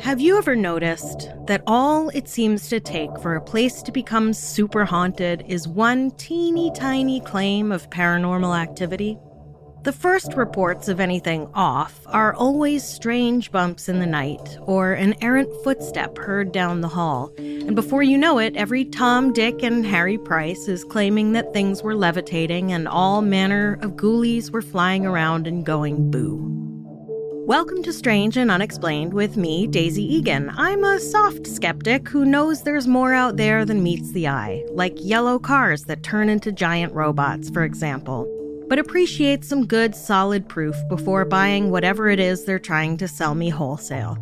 Have you ever noticed that all it seems to take for a place to become super haunted is one teeny tiny claim of paranormal activity? The first reports of anything off are always strange bumps in the night or an errant footstep heard down the hall, and before you know it, every Tom, Dick, and Harry Price is claiming that things were levitating and all manner of ghoulies were flying around and going boo. Welcome to Strange and Unexplained with me, Daisy Egan. I'm a soft skeptic who knows there's more out there than meets the eye, like yellow cars that turn into giant robots, for example, but appreciate some good, solid proof before buying whatever it is they're trying to sell me wholesale.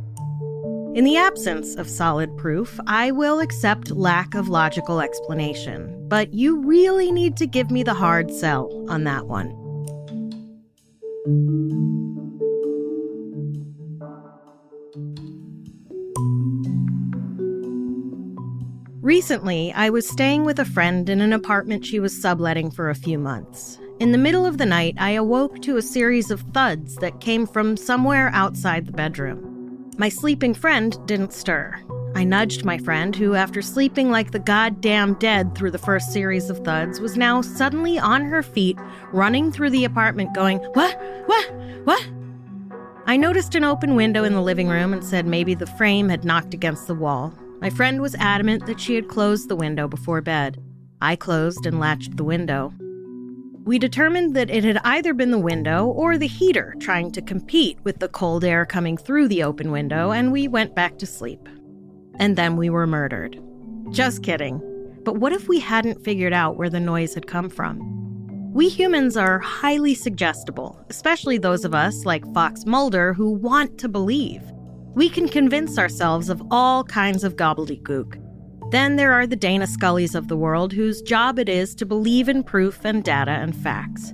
In the absence of solid proof, I will accept lack of logical explanation, but you really need to give me the hard sell on that one. Recently, I was staying with a friend in an apartment she was subletting for a few months. In the middle of the night, I awoke to a series of thuds that came from somewhere outside the bedroom. My sleeping friend didn't stir. I nudged my friend, who, after sleeping like the goddamn dead through the first series of thuds, was now suddenly on her feet, running through the apartment going, "What? What?" I noticed an open window in the living room and said maybe the frame had knocked against the wall. My friend was adamant that she had closed the window before bed. I closed and latched the window. We determined that it had either been the window or the heater trying to compete with the cold air coming through the open window, and we went back to sleep. And then we were murdered. Just kidding. But what if we hadn't figured out where the noise had come from? We humans are highly suggestible, especially those of us like Fox Mulder who want to believe. We can convince ourselves of all kinds of gobbledygook. Then there are the Dana Scullys of the world whose job it is to believe in proof and data and facts.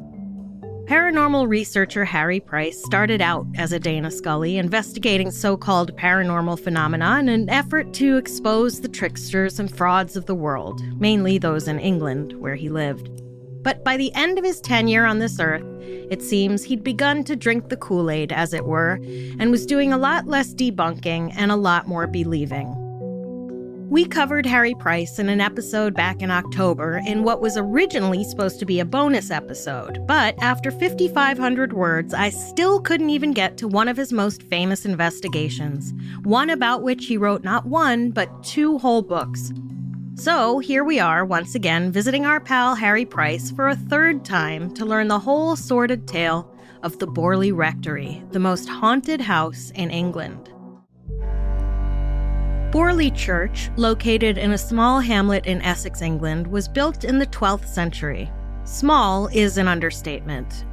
Paranormal researcher Harry Price started out as a Dana Scully investigating so-called paranormal phenomena in an effort to expose the tricksters and frauds of the world, mainly those in England, where he lived. But by the end of his tenure on this earth, it seems he'd begun to drink the Kool-Aid, as it were, and was doing a lot less debunking and a lot more believing. We covered Harry Price in an episode back in October in what was originally supposed to be a bonus episode, but after 5,500 words, I still couldn't even get to one of his most famous investigations, one about which he wrote not one, but 2 whole books. So here we are once again visiting our pal Harry Price for a 3rd time to learn the whole sordid tale of the Borley Rectory, the most haunted house in England. Borley Church, located in a small hamlet in Essex, England, was built in the 12th century. Small is an understatement.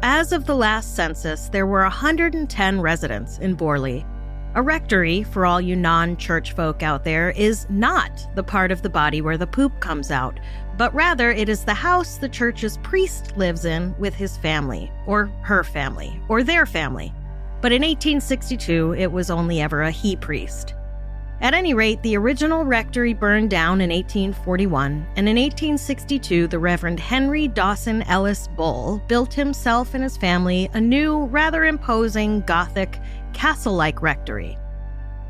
As of the last census, there were 110 residents in Borley. A rectory, for all you non-church folk out there, is not the part of the body where the poop comes out, but rather it is the house the church's priest lives in with his family, or her family, or their family. But in 1862, it was only ever a he priest. At any rate, the original rectory burned down in 1841, and in 1862, the Reverend Henry Dawson Ellis Bull built himself and his family a new, rather imposing, Gothic, castle-like rectory.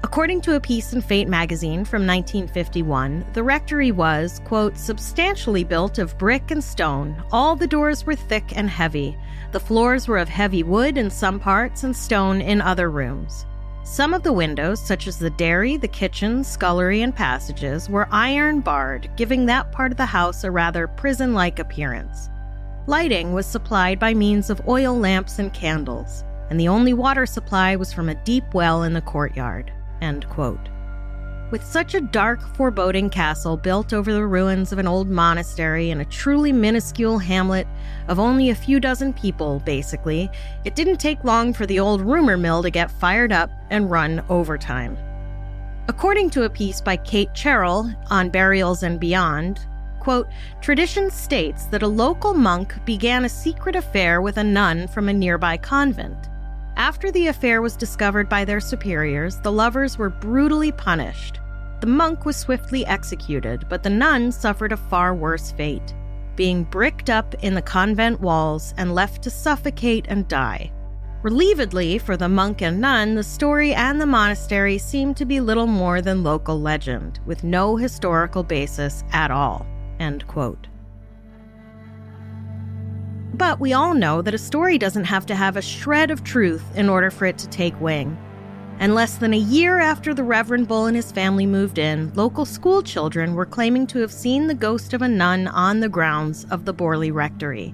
According to a piece in Fate magazine from 1951, the rectory was, quote, substantially built of brick and stone. All the doors were thick and heavy. The floors were of heavy wood in some parts and stone in other rooms. Some of the windows, such as the dairy, the kitchen, scullery, and passages, were iron-barred, giving that part of the house a rather prison-like appearance. Lighting was supplied by means of oil lamps and candles, and the only water supply was from a deep well in the courtyard. End quote. With such a dark, foreboding castle built over the ruins of an old monastery in a truly minuscule hamlet of only a few dozen people, basically, it didn't take long for the old rumor mill to get fired up and run overtime. According to a piece by Kate Cherrill on Burials and Beyond, quote, tradition states that a local monk began a secret affair with a nun from a nearby convent. After the affair was discovered by their superiors, the lovers were brutally punished. The monk was swiftly executed, but the nun suffered a far worse fate. being bricked up in the convent walls and left to suffocate and die. Relievedly for the monk and nun, the story and the monastery seem to be little more than local legend, with no historical basis at all." End quote. But we all know that a story doesn't have to have a shred of truth in order for it to take wing. And less than a year after the Reverend Bull and his family moved in, local school children were claiming to have seen the ghost of a nun on the grounds of the Borley Rectory.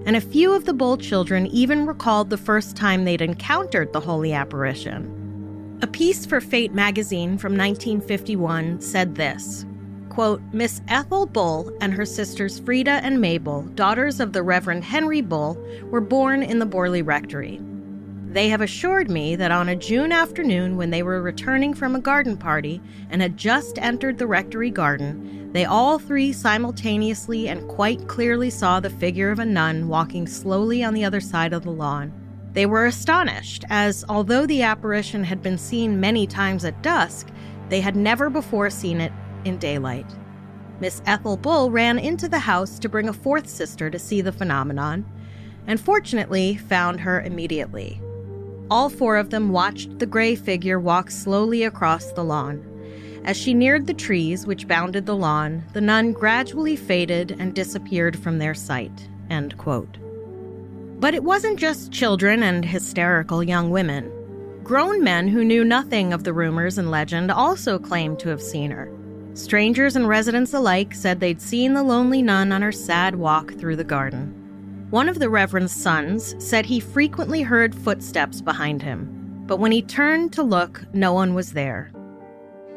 And a few of the Bull children even recalled the first time they'd encountered the holy apparition. A piece for Fate magazine from 1951 said this, quote, "Miss Ethel Bull and her sisters Frida and Mabel, daughters of the Reverend Henry Bull, were born in the Borley Rectory. They have assured me that on a June afternoon when they were returning from a garden party and had just entered the rectory garden, they all three simultaneously and quite clearly saw the figure of a nun walking slowly on the other side of the lawn. They were astonished, as although the apparition had been seen many times at dusk, they had never before seen it in daylight. Miss Ethel Bull ran into the house to bring a fourth sister to see the phenomenon, and fortunately found her immediately. All four of them watched the gray figure walk slowly across the lawn. As she neared the trees which bounded the lawn, the nun gradually faded and disappeared from their sight." End quote. But it wasn't just children and hysterical young women. Grown men who knew nothing of the rumors and legend also claimed to have seen her. Strangers and residents alike said they'd seen the lonely nun on her sad walk through the garden. One of the Reverend's sons said he frequently heard footsteps behind him, but when he turned to look, no one was there.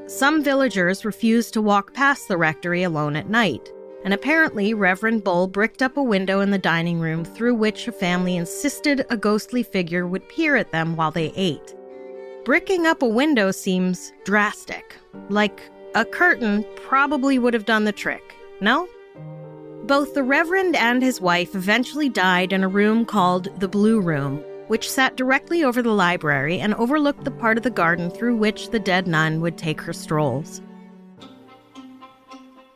Some villagers refused to walk past the rectory alone at night, and apparently Reverend Bull bricked up a window in the dining room through which a family insisted a ghostly figure would peer at them while they ate. Bricking up a window seems drastic, like a curtain probably would have done the trick, no? Both the Reverend and his wife eventually died in a room called the Blue Room, which sat directly over the library and overlooked the part of the garden through which the dead nun would take her strolls.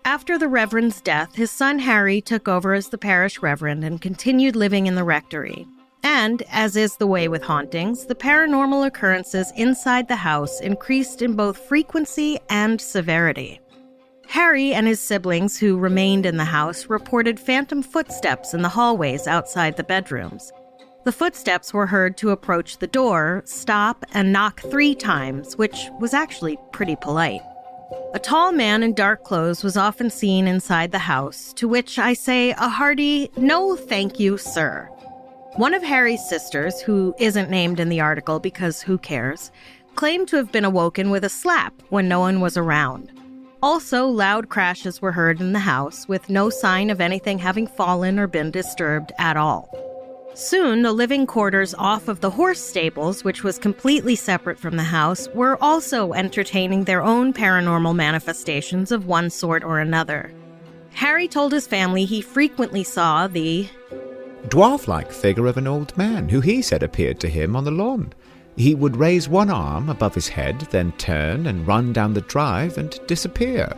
After the Reverend's death, his son Harry took over as the parish reverend and continued living in the rectory. And, as is the way with hauntings, the paranormal occurrences inside the house increased in both frequency and severity. Harry and his siblings who remained in the house reported phantom footsteps in the hallways outside the bedrooms. The footsteps were heard to approach the door, stop, and knock 3 times, which was actually pretty polite. A tall man in dark clothes was often seen inside the house, to which I say a hearty, "No thank you, sir." One of Harry's sisters, who isn't named in the article because who cares, claimed to have been awoken with a slap when no one was around. Also, loud crashes were heard in the house, with no sign of anything having fallen or been disturbed at all. Soon, the living quarters off of the horse stables, which was completely separate from the house, were also entertaining their own paranormal manifestations of one sort or another. Harry told his family he frequently saw the dwarf-like figure of an old man who he said appeared to him on the lawn. He would raise one arm above his head, then turn and run down the drive and disappear.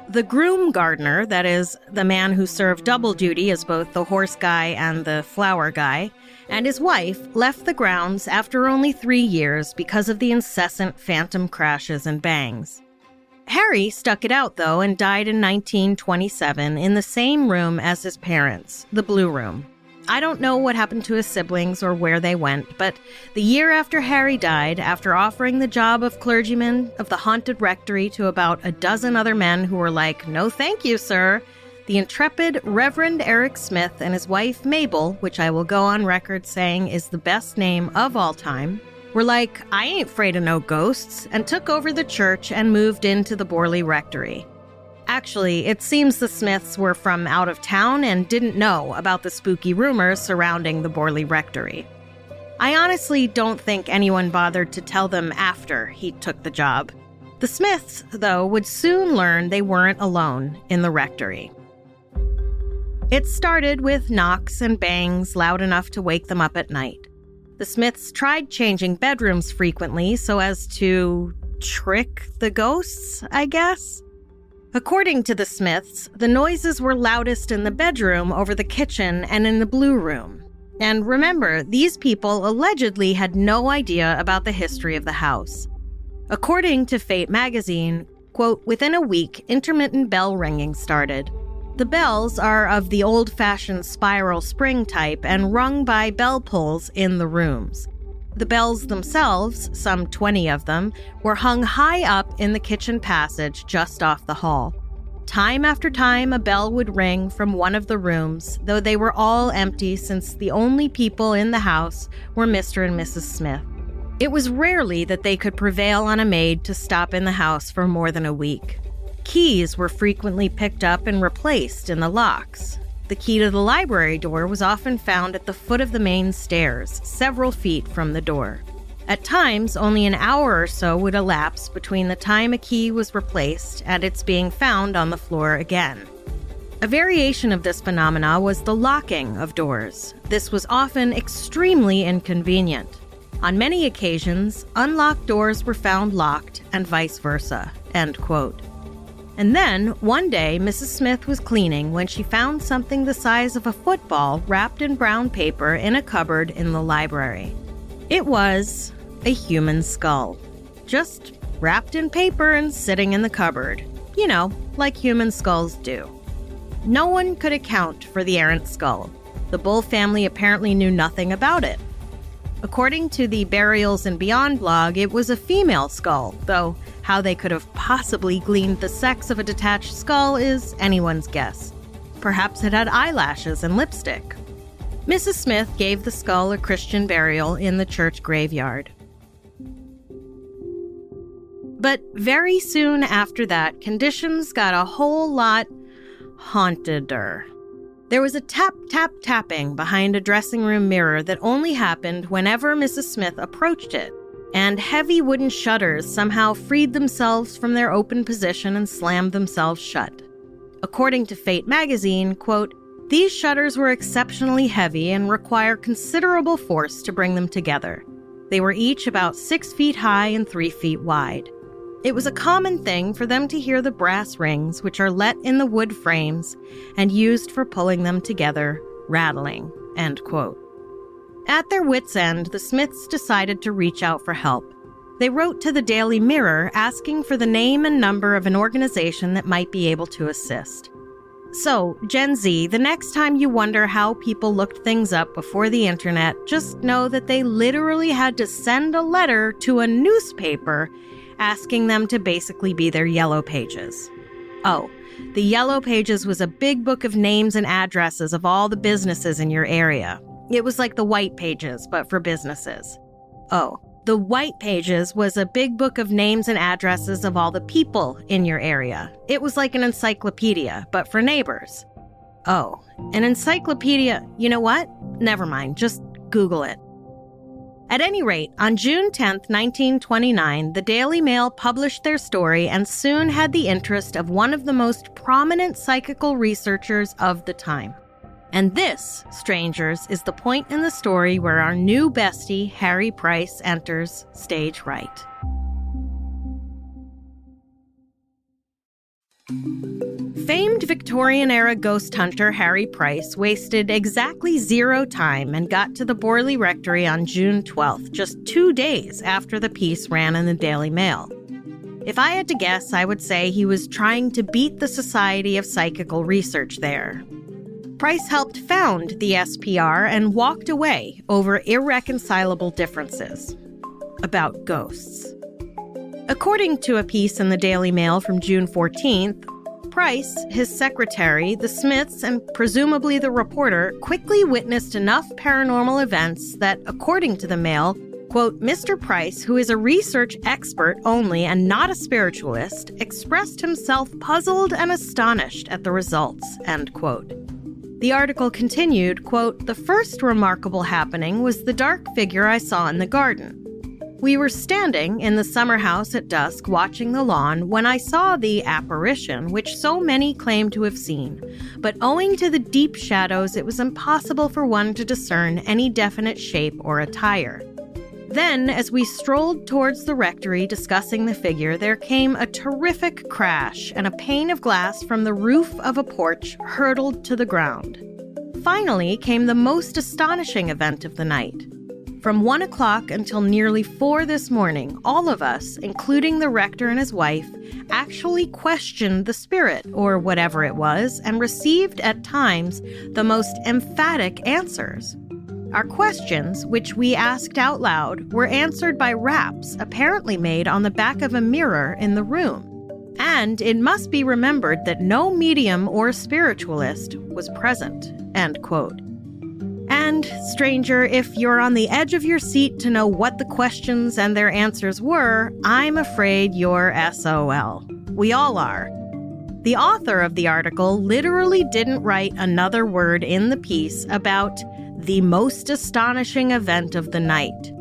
The groom gardener, that is, the man who served double duty as both the horse guy and the flower guy, and his wife left the grounds after only 3 years because of the incessant phantom crashes and bangs. Harry stuck it out, though, and died in 1927 in the same room as his parents, the Blue Room. I don't know what happened to his siblings or where they went, but the year after Harry died, after offering the job of clergyman of the haunted rectory to about a dozen other men who were like, "No thank you, sir," the intrepid Reverend Eric Smith and his wife Mabel, which I will go on record saying is the best name of all time, were like, "I ain't afraid of no ghosts," and took over the church and moved into the Borley Rectory. Actually, it seems the Smiths were from out of town and didn't know about the spooky rumors surrounding the Borley Rectory. I honestly don't think anyone bothered to tell them after he took the job. The Smiths, though, would soon learn they weren't alone in the rectory. It started with knocks and bangs loud enough to wake them up at night. The Smiths tried changing bedrooms frequently so as to trick the ghosts, I guess. According to the Smiths, the noises were loudest in the bedroom over the kitchen and in the blue room. And remember, these people allegedly had no idea about the history of the house. According to Fate magazine, quote, within a week, intermittent bell ringing started. The bells are of the old-fashioned spiral spring type and rung by bell pulls in the rooms. The bells themselves, some 20 of them, were hung high up in the kitchen passage just off the hall. Time after time, a bell would ring from one of the rooms, though they were all empty since the only people in the house were Mr. and Mrs. Smith. It was rarely that they could prevail on a maid to stop in the house for more than a week. Keys were frequently picked up and replaced in the locks. The key to the library door was often found at the foot of the main stairs, several feet from the door. At times, only an hour or so would elapse between the time a key was replaced and its being found on the floor again. A variation of this phenomena was the locking of doors. This was often extremely inconvenient. On many occasions, unlocked doors were found locked and vice versa, end quote. And then, one day, Mrs. Smith was cleaning when she found something the size of a football wrapped in brown paper in a cupboard in the library. It was a human skull, just wrapped in paper and sitting in the cupboard. You know, like human skulls do. No one could account for the errant skull. The Bull family apparently knew nothing about it. According to the Burials and Beyond blog, it was a female skull, though how they could have possibly gleaned the sex of a detached skull is anyone's guess. Perhaps it had eyelashes and lipstick. Mrs. Smith gave the skull a Christian burial in the church graveyard. But very soon after that, conditions got a whole lot haunteder. There was a tap-tap-tapping behind a dressing room mirror that only happened whenever Mrs. Smith approached it, and heavy wooden shutters somehow freed themselves from their open position and slammed themselves shut. According to Fate magazine, quote, these shutters were exceptionally heavy and require considerable force to bring them together. They were each about 6 feet high and 3 feet wide. It was a common thing for them to hear the brass rings, which are let in the wood frames and used for pulling them together, rattling, end quote. At their wits' end, the Smiths decided to reach out for help. They wrote to the Daily Mirror asking for the name and number of an organization that might be able to assist. So, Gen Z, the next time you wonder how people looked things up before the internet, just know that they literally had to send a letter to a newspaper asking them to basically be their Yellow Pages. Oh, the Yellow Pages was a big book of names and addresses of all the businesses in your area. It was like the White Pages, but for businesses. Oh, the White Pages was a big book of names and addresses of all the people in your area. It was like an encyclopedia, but for neighbors. Oh, an encyclopedia, you know what? Never mind, just Google it. At any rate, on June 10, 1929, the Daily Mail published their story and soon had the interest of one of the most prominent psychical researchers of the time. And this, strangers, is the point in the story where our new bestie, Harry Price, enters stage right. Famed Victorian-era ghost hunter Harry Price wasted exactly 0 time and got to the Borley Rectory on June 12th, just 2 days after the piece ran in the Daily Mail. If I had to guess, I would say he was trying to beat the Society of Psychical Research there. Price helped found the SPR and walked away over irreconcilable differences about ghosts. According to a piece in the Daily Mail from June 14th, Price, his secretary, the Smiths, and presumably the reporter quickly witnessed enough paranormal events that, according to the Mail, quote, Mr. Price, who is a research expert only and not a spiritualist, expressed himself puzzled and astonished at the results, end quote. The article continued, quote, the first remarkable happening was the dark figure I saw in the garden. We were standing in the summer house at dusk watching the lawn when I saw the apparition which so many claim to have seen, but owing to the deep shadows it was impossible for one to discern any definite shape or attire. Then, as we strolled towards the rectory discussing the figure, there came a terrific crash, and a pane of glass from the roof of a porch hurtled to the ground. Finally came the most astonishing event of the night. From 1 o'clock until nearly 4 this morning, all of us, including the rector and his wife, actually questioned the spirit, or whatever it was, and received at times the most emphatic answers. Our questions, which we asked out loud, were answered by raps apparently made on the back of a mirror in the room. And it must be remembered that no medium or spiritualist was present." End quote. And, stranger, if you're on the edge of your seat to know what the questions and their answers were, I'm afraid you're SOL. We all are. The author of the article literally didn't write another word in the piece about the most astonishing event of the night.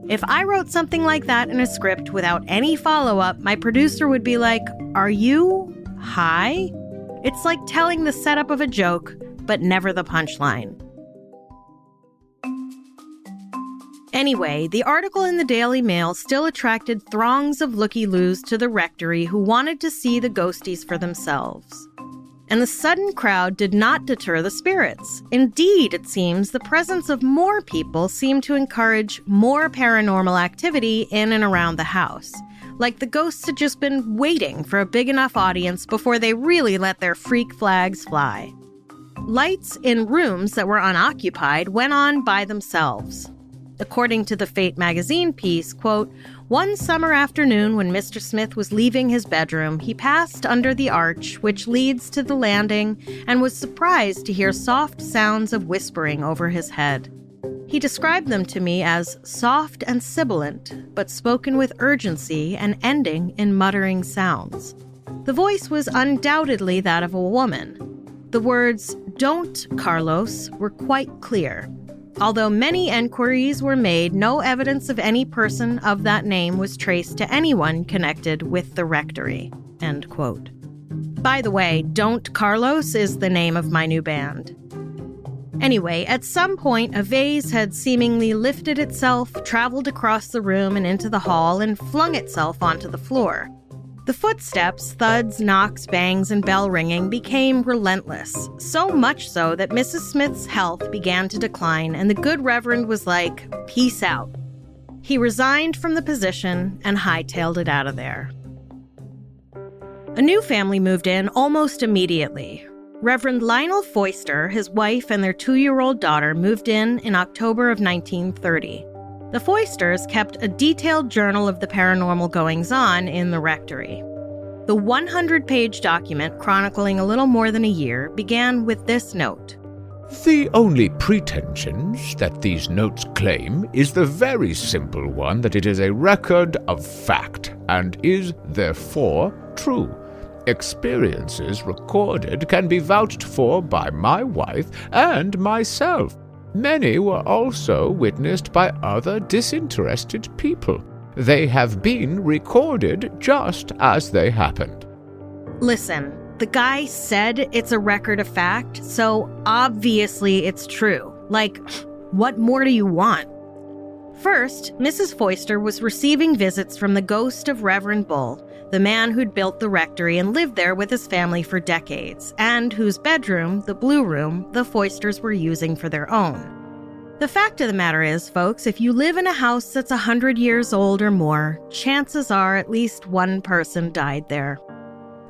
If I wrote something like that in a script without any follow-up, my producer would be like, "Are you high?" It's like telling the setup of a joke, but never the punchline. Anyway, the article in the Daily Mail still attracted throngs of looky-loos to the rectory who wanted to see the ghosties for themselves. And the sudden crowd did not deter the spirits. Indeed, it seems the presence of more people seemed to encourage more paranormal activity in and around the house. Like the ghosts had just been waiting for a big enough audience before they really let their freak flags fly. Lights in rooms that were unoccupied went on by themselves. According to the Fate magazine piece, quote, "One summer afternoon when Mr. Smith was leaving his bedroom, he passed under the arch which leads to the landing and was surprised to hear soft sounds of whispering over his head. He described them to me as soft and sibilant, but spoken with urgency and ending in muttering sounds. The voice was undoubtedly that of a woman. The words, 'Don't, Carlos,' were quite clear. Although many enquiries were made, no evidence of any person of that name was traced to anyone connected with the rectory." End quote. By the way, Don't Carlos is the name of my new band. Anyway, at some point, a vase had seemingly lifted itself, traveled across the room and into the hall, and flung itself onto the floor. The footsteps, thuds, knocks, bangs, and bell ringing became relentless, so much so that Mrs. Smith's health began to decline, and the good Reverend was like, "Peace out." He resigned from the position and hightailed it out of there. A new family moved in almost immediately. Reverend Lionel Foister, his wife, and their 2-year-old daughter moved in October of 1930. The Foisters kept a detailed journal of the paranormal goings-on in the rectory. The 100-page document, chronicling a little more than a year, began with this note. The only pretensions that these notes claim is the very simple one that it is a record of fact and is, therefore, true. Experiences recorded can be vouched for by my wife and myself. Many were also witnessed by other disinterested people. They have been recorded just as they happened. Listen, the guy said it's a record of fact, so obviously it's true. Like, what more do you want? First, Mrs. Foister was receiving visits from the ghost of Reverend Bull, the man who'd built the rectory and lived there with his family for decades, and whose bedroom, the Blue Room, the Foisters were using for their own. The fact of the matter is, folks, if you live in a house that's 100 years old or more, chances are at least one person died there.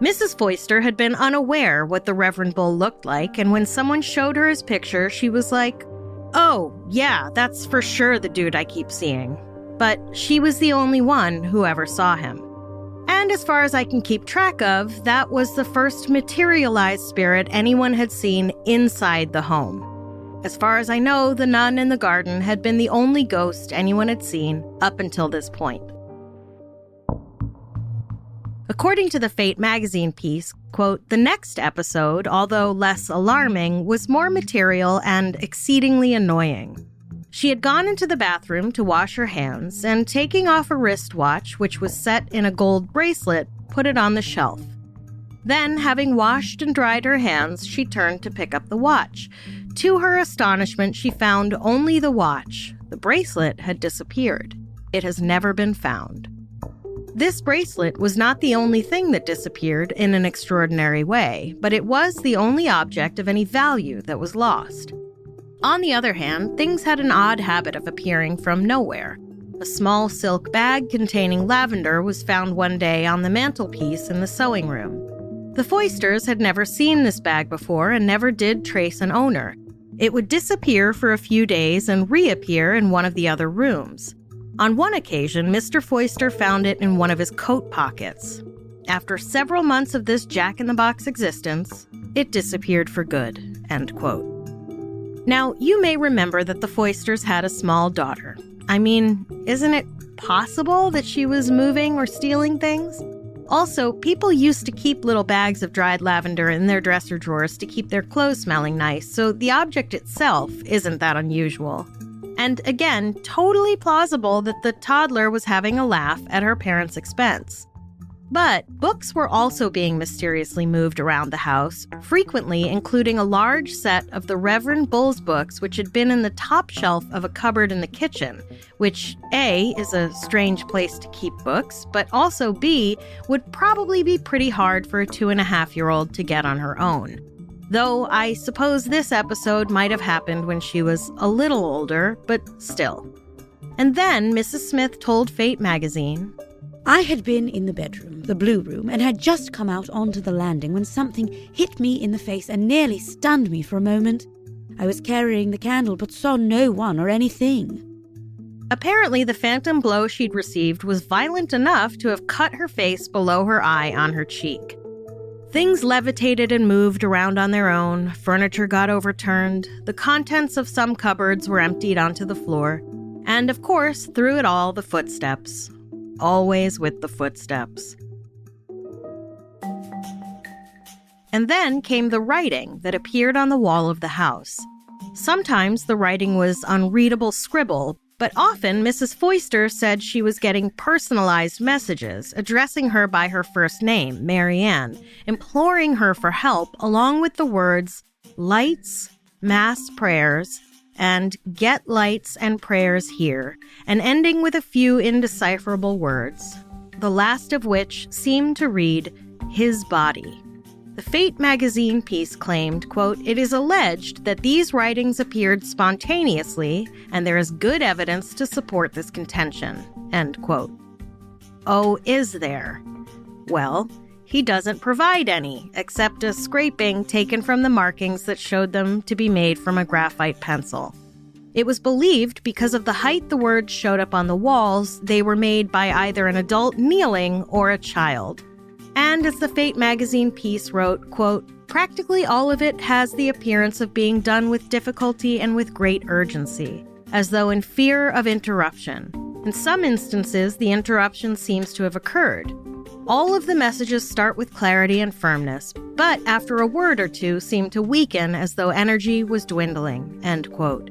Mrs. Foister had been unaware what the Reverend Bull looked like, and when someone showed her his picture, she was like, "Oh, yeah, that's for sure the dude I keep seeing." But she was the only one who ever saw him. And as far as I can keep track of, that was the first materialized spirit anyone had seen inside the home. As far as I know, the nun in the garden had been the only ghost anyone had seen up until this point. According to the Fate magazine piece, quote, "The next episode, although less alarming, was more material and exceedingly annoying. She had gone into the bathroom to wash her hands and, taking off a wristwatch, which was set in a gold bracelet, put it on the shelf. Then, having washed and dried her hands, she turned to pick up the watch. To her astonishment, she found only the watch. The bracelet had disappeared. It has never been found. This bracelet was not the only thing that disappeared in an extraordinary way, but it was the only object of any value that was lost. On the other hand, things had an odd habit of appearing from nowhere. A small silk bag containing lavender was found one day on the mantelpiece in the sewing room. The Foysters had never seen this bag before and never did trace an owner. It would disappear for a few days and reappear in one of the other rooms. On one occasion, Mr. Foyster found it in one of his coat pockets. After several months of this jack-in-the-box existence, it disappeared for good, end quote. Now, you may remember that the Foysters had a small daughter. I mean, isn't it possible that she was moving or stealing things? Also, people used to keep little bags of dried lavender in their dresser drawers to keep their clothes smelling nice, so the object itself isn't that unusual. And again, totally plausible that the toddler was having a laugh at her parents' expense. But books were also being mysteriously moved around the house, frequently including a large set of the Reverend Bull's books which had been in the top shelf of a cupboard in the kitchen, which A, is a strange place to keep books, but also B, would probably be pretty hard for a 2.5-year-old to get on her own. Though I suppose this episode might have happened when she was a little older, but still. And then Mrs. Smith told Fate magazine, I had been in the bedroom, the blue room, and had just come out onto the landing when something hit me in the face and nearly stunned me for a moment. I was carrying the candle but saw no one or anything. Apparently, the phantom blow she'd received was violent enough to have cut her face below her eye on her cheek. Things levitated and moved around on their own, furniture got overturned, the contents of some cupboards were emptied onto the floor, and of course, through it all, the footsteps. Always with the footsteps. And then came the writing that appeared on the wall of the house. Sometimes the writing was unreadable scribble, but often Mrs. Foyster said she was getting personalized messages addressing her by her first name, Mary Ann, imploring her for help along with the words, lights, mass prayers, and get lights and prayers here, and ending with a few indecipherable words, the last of which seemed to read, his body. The Fate magazine piece claimed, quote, it is alleged that these writings appeared spontaneously, and there is good evidence to support this contention, end quote. Oh, is there? Well, he doesn't provide any, except a scraping taken from the markings that showed them to be made from a graphite pencil. It was believed because of the height the words showed up on the walls, they were made by either an adult kneeling or a child. And as the Fate magazine piece wrote, quote, practically all of it has the appearance of being done with difficulty and with great urgency, as though in fear of interruption. In some instances, the interruption seems to have occurred. All of the messages start with clarity and firmness, but after a word or two seem to weaken as though energy was dwindling, end quote.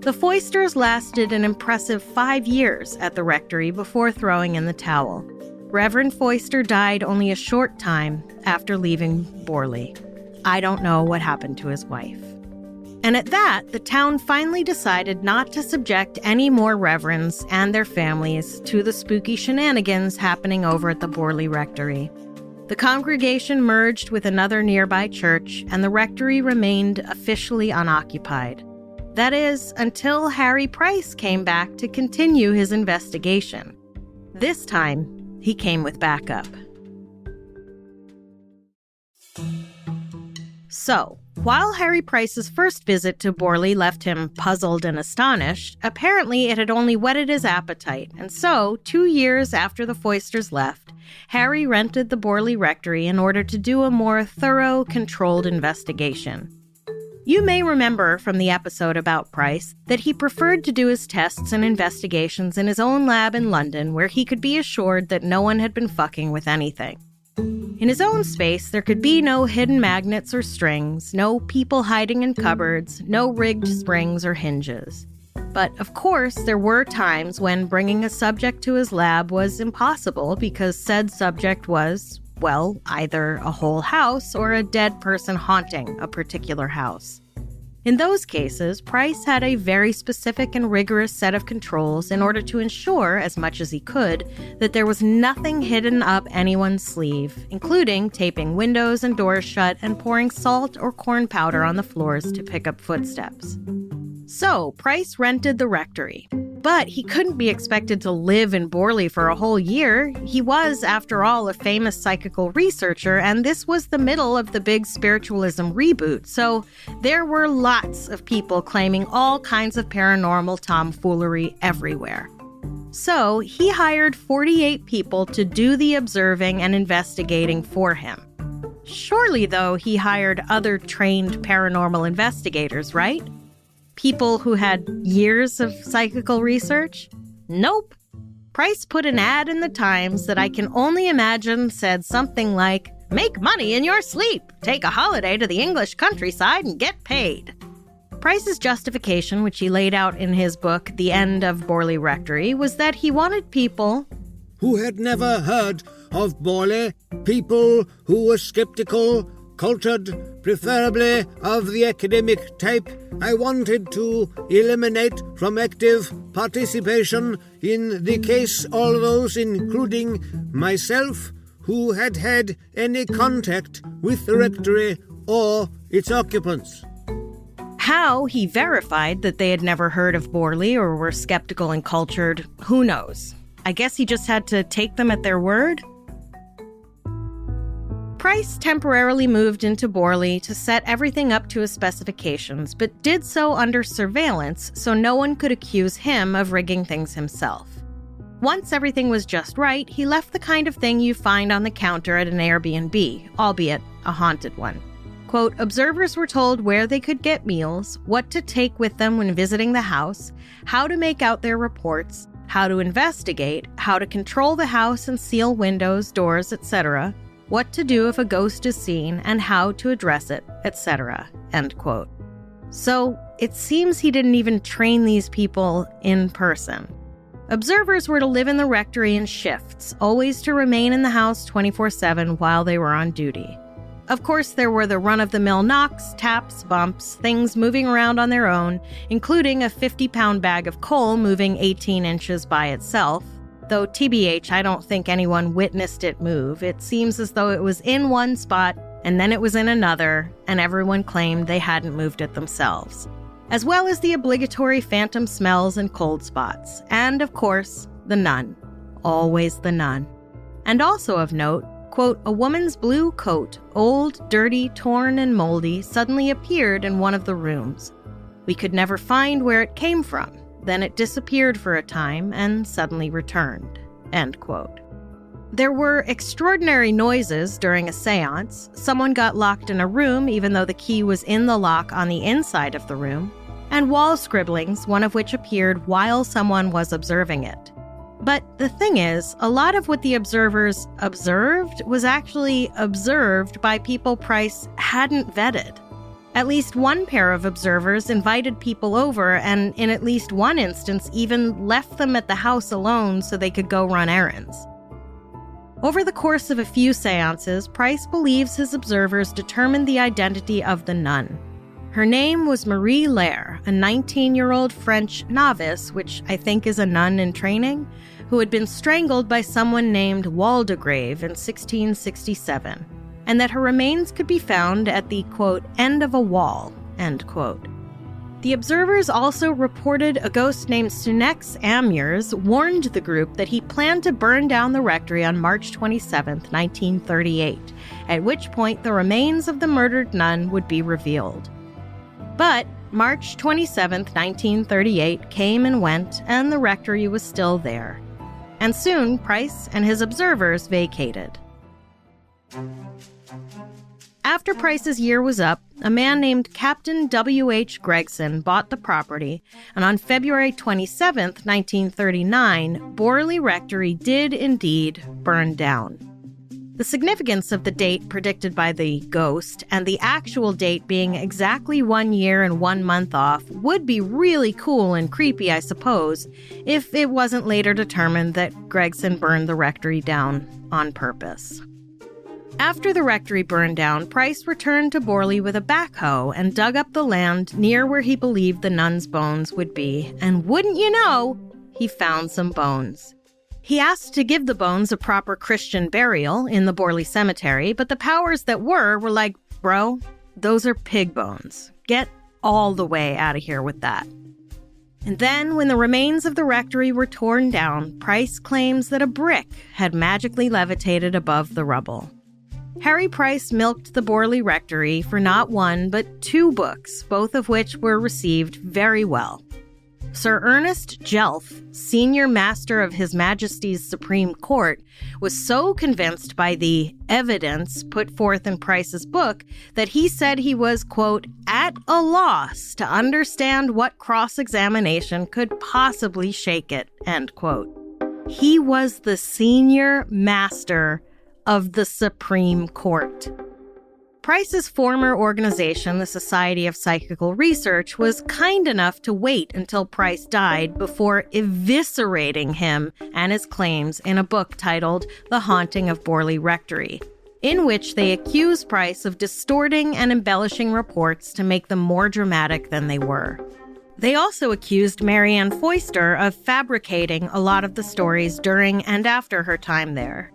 The Foysters lasted an impressive 5 years at the rectory before throwing in the towel. Reverend Foyster died only a short time after leaving Borley. I don't know what happened to his wife. And at that, the town finally decided not to subject any more reverends and their families to the spooky shenanigans happening over at the Borley Rectory. The congregation merged with another nearby church, and the rectory remained officially unoccupied. That is, until Harry Price came back to continue his investigation. This time, he came with backup. So, while Harry Price's first visit to Borley left him puzzled and astonished, apparently it had only whetted his appetite, and so, 2 years after the Foysters left, Harry rented the Borley Rectory in order to do a more thorough, controlled investigation. You may remember from the episode about Price that he preferred to do his tests and investigations in his own lab in London, where he could be assured that no one had been fucking with anything. In his own space, there could be no hidden magnets or strings, no people hiding in cupboards, no rigged springs or hinges. But, of course, there were times when bringing a subject to his lab was impossible because said subject was, well, either a whole house or a dead person haunting a particular house. In those cases, Price had a very specific and rigorous set of controls in order to ensure, as much as he could, that there was nothing hidden up anyone's sleeve, including taping windows and doors shut and pouring salt or corn powder on the floors to pick up footsteps. So, Price rented the rectory. But he couldn't be expected to live in Borley for a whole year. He was, after all, a famous psychical researcher, and this was the middle of the big spiritualism reboot, so there were lots of people claiming all kinds of paranormal tomfoolery everywhere. So he hired 48 people to do the observing and investigating for him. Surely, though, he hired other trained paranormal investigators, right? People who had years of psychical research? Nope. Price put an ad in the Times that I can only imagine said something like, "Make money in your sleep. Take a holiday to the English countryside and get paid." Price's justification, which he laid out in his book, The End of Borley Rectory, was that he wanted people who had never heard of Borley, people who were skeptical, cultured, preferably of the academic type. I wanted to eliminate from active participation in the case all those, including myself, who had had any contact with the rectory or its occupants. How he verified that they had never heard of Borley or were skeptical and cultured, who knows? I guess he just had to take them at their word? Price temporarily moved into Borley to set everything up to his specifications, but did so under surveillance so no one could accuse him of rigging things himself. Once everything was just right, he left the kind of thing you find on the counter at an Airbnb, albeit a haunted one. Quote, observers were told where they could get meals, what to take with them when visiting the house, how to make out their reports, how to investigate, how to control the house and seal windows, doors, etc., what to do if a ghost is seen, and how to address it, etc. End quote. So, it seems he didn't even train these people in person. Observers were to live in the rectory in shifts, always to remain in the house 24/7 while they were on duty. Of course, there were the run-of-the-mill knocks, taps, bumps, things moving around on their own, including a 50-pound bag of coal moving 18 inches by itself. Though TBH, I don't think anyone witnessed it move. It seems as though it was in one spot, and then it was in another, and everyone claimed they hadn't moved it themselves. As well as the obligatory phantom smells and cold spots. And, of course, the nun. Always the nun. And also of note, quote, a woman's blue coat, old, dirty, torn, and moldy, suddenly appeared in one of the rooms. We could never find where it came from. Then it disappeared for a time and suddenly returned. End quote. There were extraordinary noises during a seance. Someone got locked in a room even though the key was in the lock on the inside of the room. And wall scribblings, one of which appeared while someone was observing it. But the thing is, a lot of what the observers observed was actually observed by people Price hadn't vetted. At least one pair of observers invited people over and, in at least one instance, even left them at the house alone so they could go run errands. Over the course of a few seances, Price believes his observers determined the identity of the nun. Her name was Marie Lair, a 19-year-old French novice, which I think is a nun in training, who had been strangled by someone named Waldegrave in 1667. And that her remains could be found at the, quote, end of a wall, end quote. The observers also reported a ghost named Sunex Amures warned the group that he planned to burn down the rectory on March 27, 1938, at which point the remains of the murdered nun would be revealed. But March 27, 1938 came and went, and the rectory was still there. And soon, Price and his observers vacated. After Price's year was up, a man named Captain W.H. Gregson bought the property, and on February 27, 1939, Borley Rectory did indeed burn down. The significance of the date predicted by the ghost and the actual date being exactly 1 year and 1 month off would be really cool and creepy, I suppose, if it wasn't later determined that Gregson burned the rectory down on purpose. After the rectory burned down, Price returned to Borley with a backhoe and dug up the land near where he believed the nuns' bones would be. And wouldn't you know, he found some bones. He asked to give the bones a proper Christian burial in the Borley Cemetery, but the powers that were like, bro, those are pig bones. Get all the way out of here with that. And then, when the remains of the rectory were torn down, Price claims that a brick had magically levitated above the rubble. Harry Price milked the Borley Rectory for not one, but 2 books, both of which were received very well. Sir Ernest Jelf, senior master of His Majesty's Supreme Court, was so convinced by the evidence put forth in Price's book that he said he was, quote, at a loss to understand what cross-examination could possibly shake it, end quote. He was the senior master of the Supreme Court. Price's former organization, the Society of Psychical Research, was kind enough to wait until Price died before eviscerating him and his claims in a book titled The Haunting of Borley Rectory, in which they accuse Price of distorting and embellishing reports to make them more dramatic than they were. They also accused Marianne Foister of fabricating a lot of the stories during and after her time there.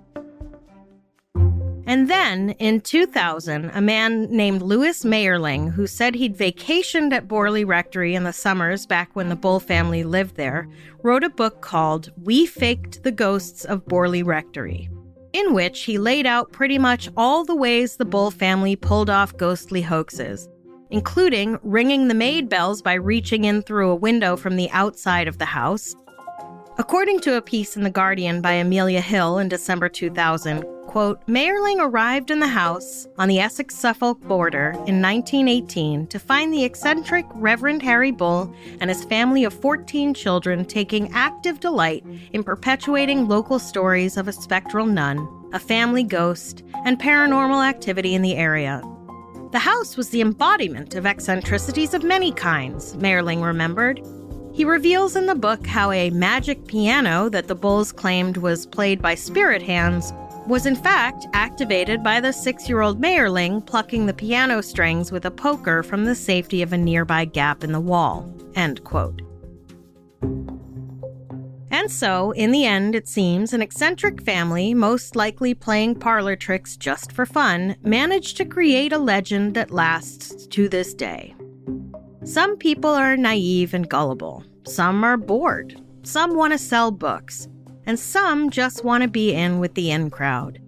And then, in 2000, a man named Louis Mayerling, who said he'd vacationed at Borley Rectory in the summers back when the Bull family lived there, wrote a book called We Faked the Ghosts of Borley Rectory, in which he laid out pretty much all the ways the Bull family pulled off ghostly hoaxes, including ringing the maid bells by reaching in through a window from the outside of the house. According to a piece in The Guardian by Amelia Hill in December 2000, quote, Mayerling arrived in the house on the Essex-Suffolk border in 1918 to find the eccentric Reverend Harry Bull and his family of 14 children taking active delight in perpetuating local stories of a spectral nun, a family ghost, and paranormal activity in the area. The house was the embodiment of eccentricities of many kinds, Mayerling remembered. He reveals in the book how a magic piano that the Bulls claimed was played by spirit hands was in fact activated by the 6-year-old Mayerling plucking the piano strings with a poker from the safety of a nearby gap in the wall, end quote. And so, in the end, it seems, an eccentric family, most likely playing parlor tricks just for fun, managed to create a legend that lasts to this day. Some people are naive and gullible. Some are bored. Some want to sell books. And some just want to be in with the in crowd.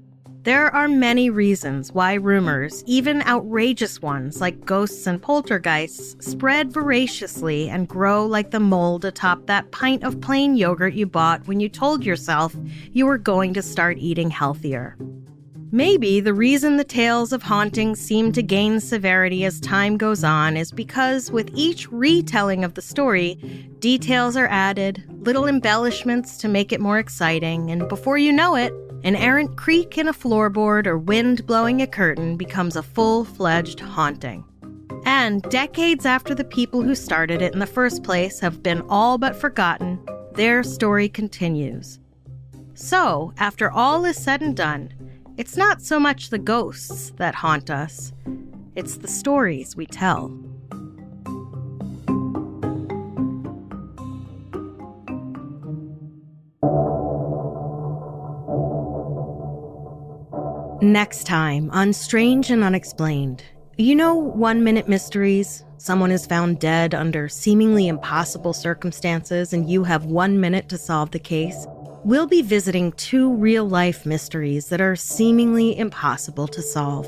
There are many reasons why rumors, even outrageous ones like ghosts and poltergeists, spread voraciously and grow like the mold atop that pint of plain yogurt you bought when you told yourself you were going to start eating healthier. Maybe the reason the tales of hauntings seem to gain severity as time goes on is because with each retelling of the story, details are added, little embellishments to make it more exciting, and before you know it, an errant creak in a floorboard or wind blowing a curtain becomes a full-fledged haunting. And decades after the people who started it in the first place have been all but forgotten, their story continues. So, after all is said and done, it's not so much the ghosts that haunt us, it's the stories we tell. Next time on Strange and Unexplained. You know 1-minute mysteries? Someone is found dead under seemingly impossible circumstances and you have 1 minute to solve the case. We'll be visiting 2 real-life mysteries that are seemingly impossible to solve.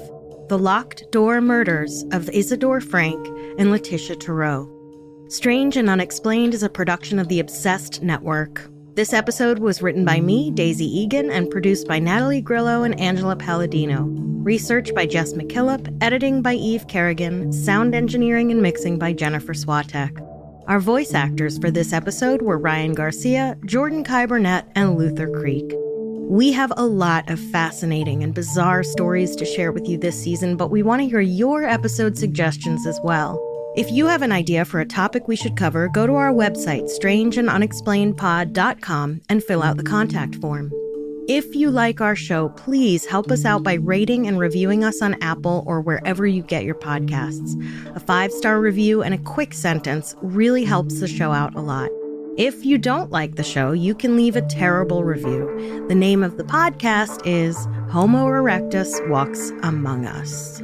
The Locked Door Murders of Isidore Frank and Letitia Thoreau. Strange and Unexplained is a production of the Obsessed Network. This episode was written by me, Daisy Egan, and produced by Natalie Grillo and Angela Palladino. Research by Jess McKillop, editing by Eve Kerrigan, sound engineering and mixing by Jennifer Swatek. Our voice actors for this episode were Ryan Garcia, Jordan Kai Burnett, and Luther Creek. We have a lot of fascinating and bizarre stories to share with you this season, but we want to hear your episode suggestions as well. If you have an idea for a topic we should cover, go to our website, strangeandunexplainedpod.com, and fill out the contact form. If you like our show, please help us out by rating and reviewing us on Apple or wherever you get your podcasts. A 5-star review and a quick sentence really helps the show out a lot. If you don't like the show, you can leave a terrible review. The name of the podcast is Homo Erectus Walks Among Us.